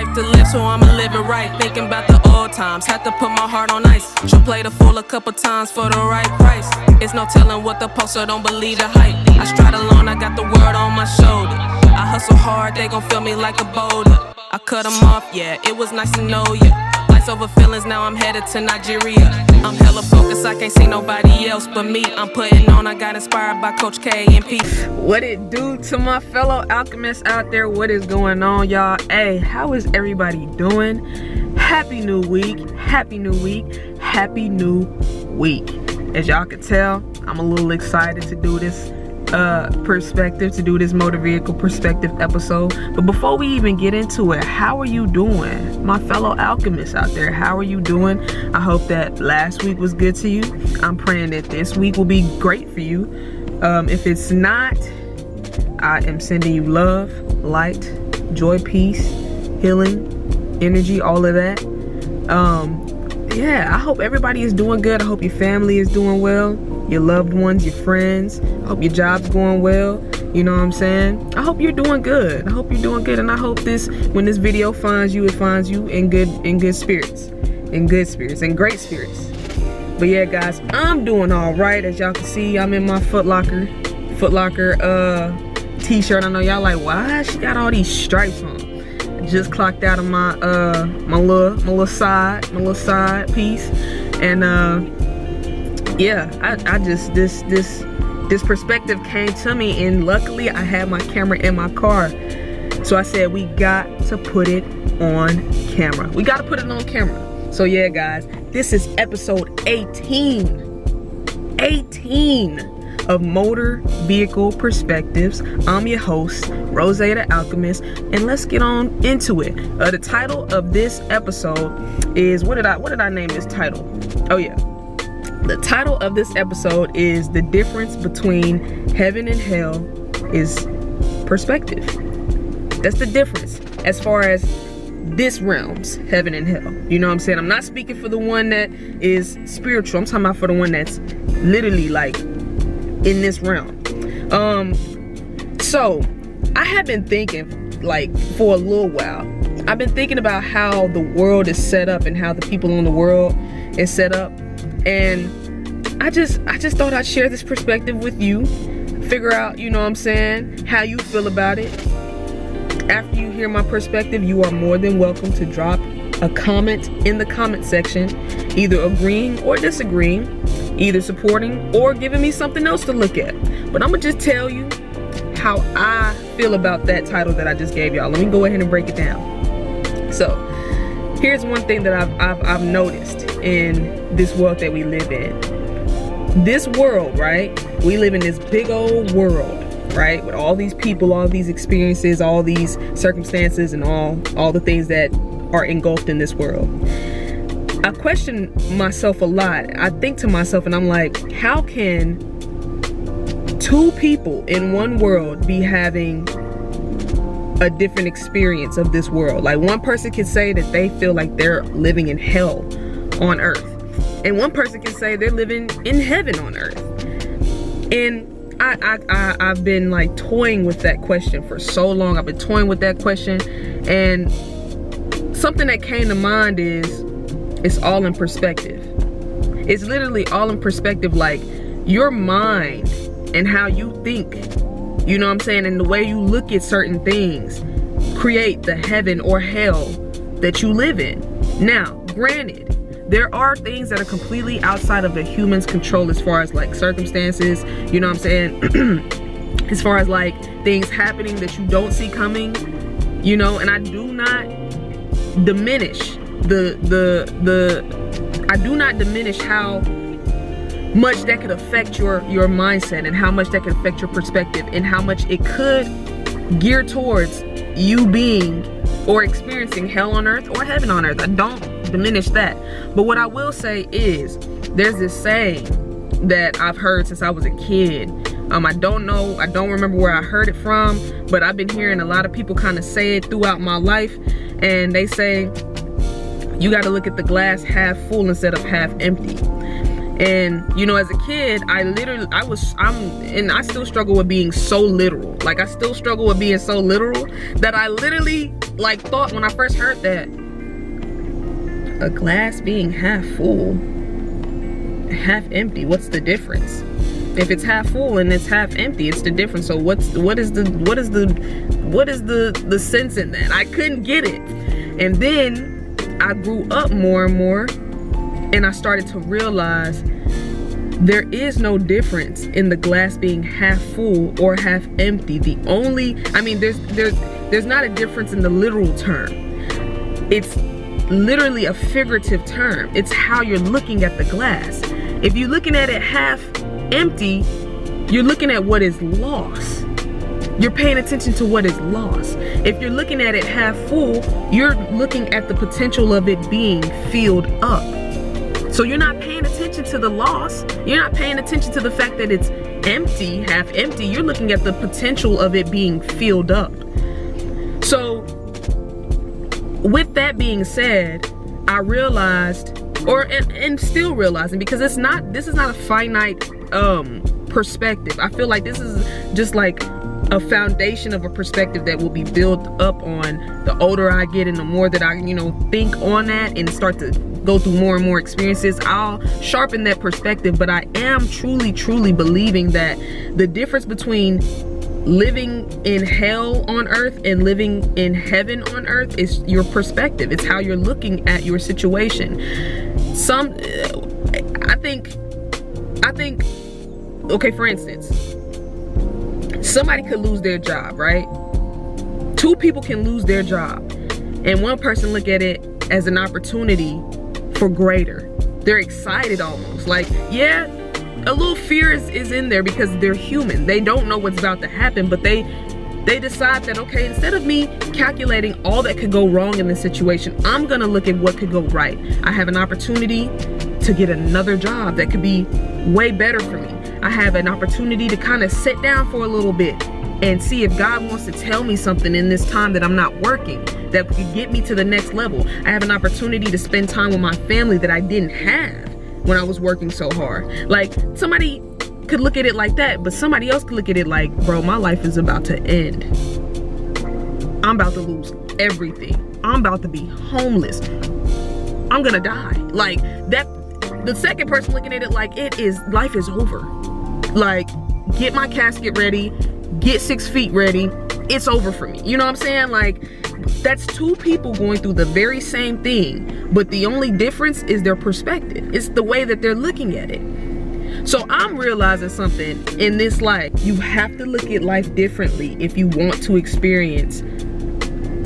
life to live, so I'ma live it right. Thinking about the old times, had to put my heart on ice. She'll play the fool a couple times for the right price. It's no telling what the poster don't believe the hype. I stride alone, I got the world on my shoulder. I hustle hard, they gon' feel me like a boulder. I cut them off, yeah, it was nice to know ya. Lights over feelings, now I'm headed to Nigeria. I'm hella focused, I can't see nobody else but me. I'm putting on, I got inspired by Coach K and P. What it do to my fellow alchemists out there? What is going on, y'all? Hey, how is everybody doing? Happy new week, happy new week, happy new week. As y'all can tell, I'm a little excited to do this motor vehicle perspective episode. But before we even get into it, how are you doing, my fellow alchemists out there? How are you doing? I hope that last week was good to you. I'm praying that this week will be great for you. If it's not, I am sending you love, light, joy, peace, healing, energy, all of that. Yeah, I hope everybody is doing good. I hope your family is doing well, your loved ones, your friends. I hope your job's going well. You know what I'm saying? I hope you're doing good. I hope you're doing good, and I hope when this video finds you, it finds you in good spirits, and great spirits. But yeah, guys, I'm doing all right. As y'all can see, I'm in my Foot Locker t-shirt. I know y'all like, why she got all these stripes on? Just clocked out of my my little side piece, and yeah, I just this perspective came to me, and luckily I had my camera in my car, so I said we got to put it on camera. So yeah, guys, this is episode 18 of Motor Vehicle Perspectives. I'm your host, Rose the Alchemist, and let's get on into it. The title of this episode is, what did I name this title? Oh yeah, the title of this episode is The Difference Between Heaven and Hell is Perspective. That's the difference as far as this realm's heaven and hell. You know what I'm saying? I'm not speaking for the one that is spiritual. I'm talking about for the one that's literally like in this realm. So I have been thinking, like, for a little while, I've been thinking about how the world is set up and how the people in the world is set up, and I just thought I'd share this perspective with you, figure out, you know what I'm saying, how you feel about it. After you hear my perspective, you are more than welcome to drop a comment in the comment section, either agreeing or disagreeing, either supporting or giving me something else to look at. But I'm gonna just tell you how I feel about that title that I just gave y'all. Let me go ahead and break it down. So here's one thing that I've noticed in this world that we live in. This world, right? We live in this big old world, right? With all these people, all these experiences, all these circumstances, and all the things that are engulfed in this world. I question myself a lot. I think to myself, and I'm like, how can two people in one world be having a different experience of this world? Like, one person can say that they feel like they're living in hell on earth, and one person can say they're living in heaven on earth. And I've been like toying with that question for so long. I've been toying with that question, and something that came to mind is, it's all in perspective. It's literally all in perspective. Like, your mind and how you think, you know what I'm saying, and the way you look at certain things create the heaven or hell that you live in. Now, granted, there are things that are completely outside of a human's control, as far as like circumstances, you know what I'm saying, as far as like things happening that you don't see coming, you know. And I do not diminish I do not diminish how much that could affect your mindset, and how much that could affect your perspective, and how much it could gear towards you being or experiencing hell on earth or heaven on earth. I don't diminish that. But what I will say is, there's this saying that I've heard since I was a kid. I don't remember where I heard it from, but I've been hearing a lot of people kind of say it throughout my life, and they say you got to look at the glass half full instead of half empty. And you know, as a kid, I still struggle with being so literal. Like, I still struggle with being so literal that I literally like thought when I first heard that, a glass being half full, half empty, what's the difference? If it's half full and it's half empty, it's the difference. So what is the sense in that? I couldn't get it. And then I grew up more and more, and I started to realize there is no difference in the glass being half full or half empty. There's not a difference in the literal term. It's literally a figurative term. It's how you're looking at the glass. If you're looking at it half empty, you're looking at what is lost. You're paying attention to what is lost. If you're looking at it half full, you're looking at the potential of it being filled up. So you're not paying attention to the loss. You're not paying attention to the fact that it's empty, half empty. You're looking at the potential of it being filled up. So with that being said, I realized, and still realizing, because this is not a finite perspective. I feel like this is just like a foundation of a perspective that will be built up on the older I get, and the more that I, think on that and start to go through more and more experiences, I'll sharpen that perspective. But I am truly believing that the difference between living in hell on earth and living in heaven on earth is your perspective. It's how you're looking at your situation. I think, okay, for instance, somebody could lose their job, right? Two people can lose their job, and one person look at it as an opportunity for greater. They're excited almost. Like, yeah, a little fear is in there because they're human. They don't know what's about to happen, but they decide that, okay, instead of me calculating all that could go wrong in this situation, I'm gonna look at what could go right. I have an opportunity to get another job that could be way better for me. I have an opportunity to kind of sit down for a little bit and see if God wants to tell me something in this time that I'm not working that could get me to the next level. I have an opportunity to spend time with my family that I didn't have when I was working so hard. Like, somebody could look at it like that, but somebody else could look at it like, bro, my life is about to end. I'm about to lose everything. I'm about to be homeless. I'm gonna die. Like, that, the second person looking at it like life is over. Like, get my casket ready, get 6 feet ready, it's over for me. You know what I'm saying? Like, that's two people going through the very same thing, but the only difference is their perspective. It's the way that they're looking at it. So I'm realizing something in this life. You have to look at life differently if you want to experience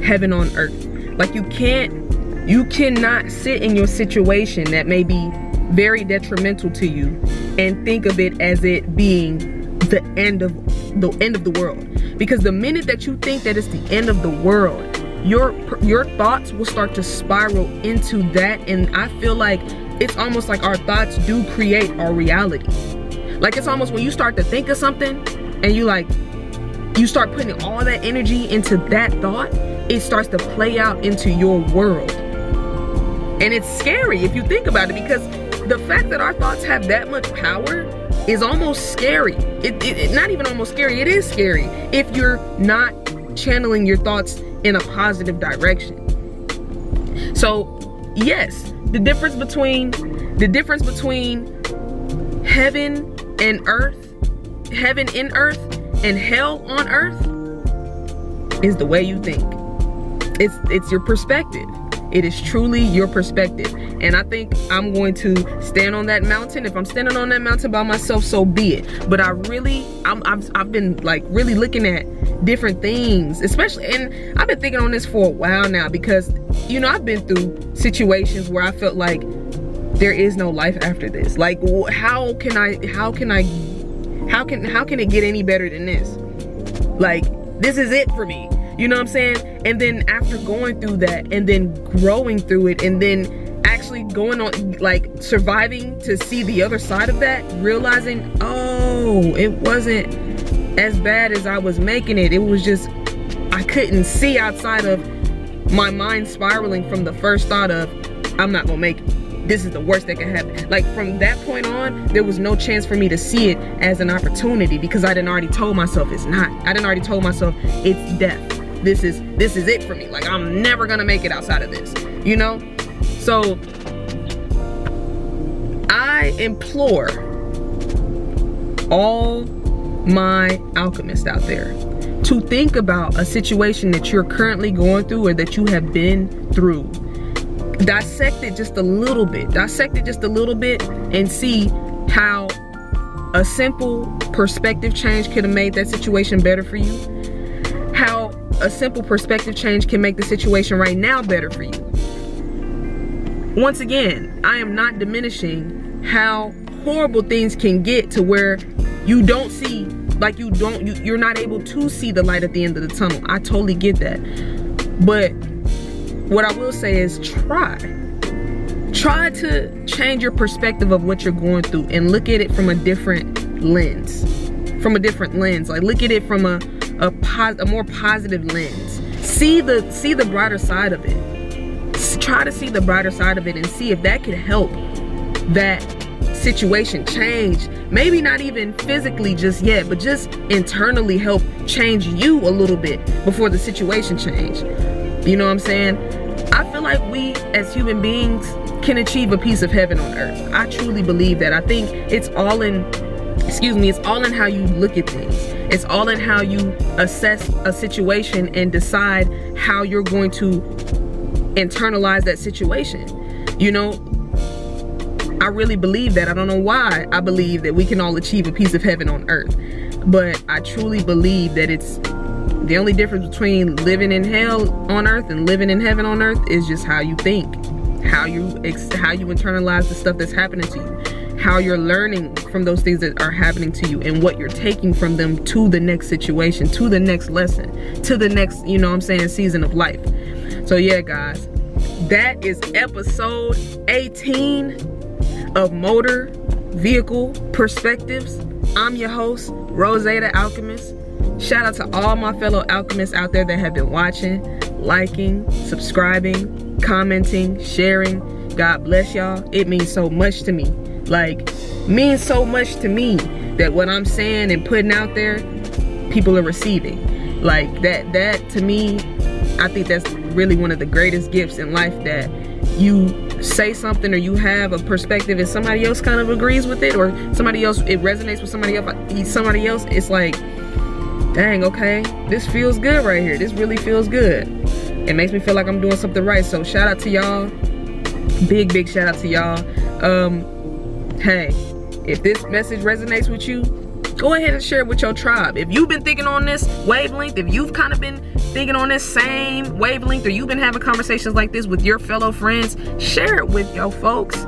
heaven on earth. Like, you cannot sit in your situation that may be very detrimental to you and think of it as it being the end of the world. Because the minute that you think that it's the end of the world, your thoughts will start to spiral into that. And I feel like it's almost like our thoughts do create our reality. Like, it's almost when you start to think of something and you start putting all that energy into that thought, it starts to play out into your world. And it's scary if you think about it, because the fact that our thoughts have that much power is almost scary. It not even almost scary, it is scary if you're not channeling your thoughts in a positive direction. So yes, the difference between heaven and earth, heaven in earth and hell on earth is the way you think. It's your perspective. It is truly your perspective. And I think I'm going to stand on that mountain. If I'm standing on that mountain by myself, so be it. But I've been like really looking at different things, especially, and I've been thinking on this for a while now, because I've been through situations where I felt like there is no life after this. Like, how can it get any better than this? Like, this is it for me. You know what I'm saying? And then after going through that and then growing through it and then actually going on, like, surviving to see the other side of that, realizing, oh, it wasn't as bad as I was making it. It was just, I couldn't see outside of my mind spiraling from the first thought of, I'm not gonna make it. this is the worst that can happen. Like from that point on, there was no chance for me to see it as an opportunity, because I done already told myself it's not. I done already told myself it's death. This is it for me. Like, I'm never gonna make it outside of this, you know? So I implore all my alchemists out there to think about a situation that you're currently going through or that you have been through. Dissect it just a little bit. Dissect it just a little bit and see how a simple perspective change could have made that situation better for you. How a simple perspective change can make the situation right now better for you. Once again, I am not diminishing how horrible things can get to where you don't see, like you're not able to see the light at the end of the tunnel. I totally get that. But what I will say is try to change your perspective of what you're going through and look at it from a different lens. Like look at it from a more positive lens. See the brighter side of it. Try to see the brighter side of it and see if that could help that situation change. Maybe not even physically just yet, but just internally help change you a little bit before the situation change. You know what I'm saying? I feel like we as human beings can achieve a piece of heaven on earth. I truly believe that. I think it's all in how you look at things. It's all in how you assess a situation and decide how you're going to internalize that situation. You know, I really believe that. I don't know why I believe that we can all achieve a piece of heaven on earth, but I truly believe that it's the only difference between living in hell on earth and living in heaven on earth is just how you think, how you internalize the stuff that's happening to you, how you're learning from those things that are happening to you, and what you're taking from them to the next situation, to the next lesson, to the next, you know what I'm saying, season of life. So yeah, guys, that is episode 18 of Motor Vehicle Perspectives. I'm your host, Rosetta Alchemist. Shout out to all my fellow alchemists out there that have been watching, liking, subscribing, commenting, sharing. God bless y'all. It means so much to me. Like, means so much to me that what I'm saying and putting out there, people are receiving. Like that to me, I think that's really one of the greatest gifts in life, that you say something or you have a perspective and somebody else kind of agrees with it, or somebody else, it resonates with somebody else. It's like, dang, okay, this feels good right here. This really feels good. It makes me feel like I'm doing something right. So shout out to y'all. Big shout out to y'all. Hey, if this message resonates with you, go ahead and share it with your tribe. If you've been thinking on this wavelength, if you've kind of been thinking on this same wavelength, or you've been having conversations like this with your fellow friends, share it with your folks.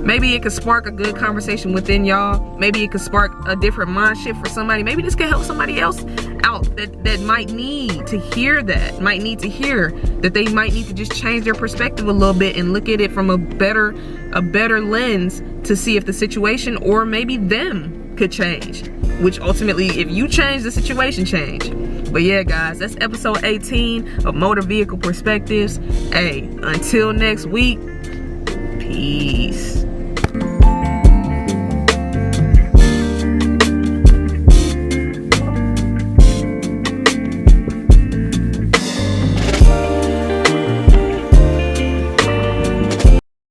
Maybe it could spark a good conversation within y'all. Maybe it could spark a different mind shift for somebody. Maybe this could help somebody else out that might need to hear that, they might need to just change their perspective a little bit and look at it from a better lens to see if the situation or maybe them could change. Which ultimately, if you change, the situation change. But yeah, guys, that's episode 18 of Motor Vehicle Perspectives. Hey, until next week, peace.